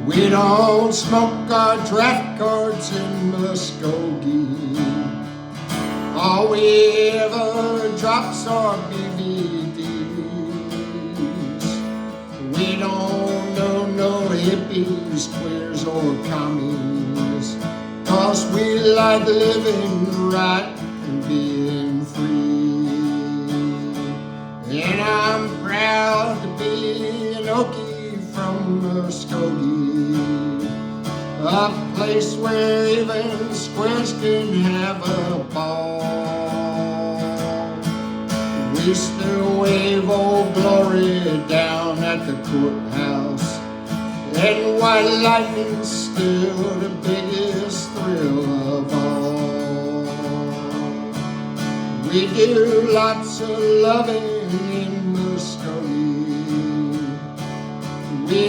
We don't smoke our draft cards in Muskogee. All we ever drop's our BVDs. We don't know no hippies, queers, or commies, 'cause we like living right and being free. And I'm proud to be an Okie from Muskogee, a place where even squares can have a ball. We still wave Old Glory down at the courthouse, and white lightning's still the biggest thrill of all. We do lots of loving in Muskogee. We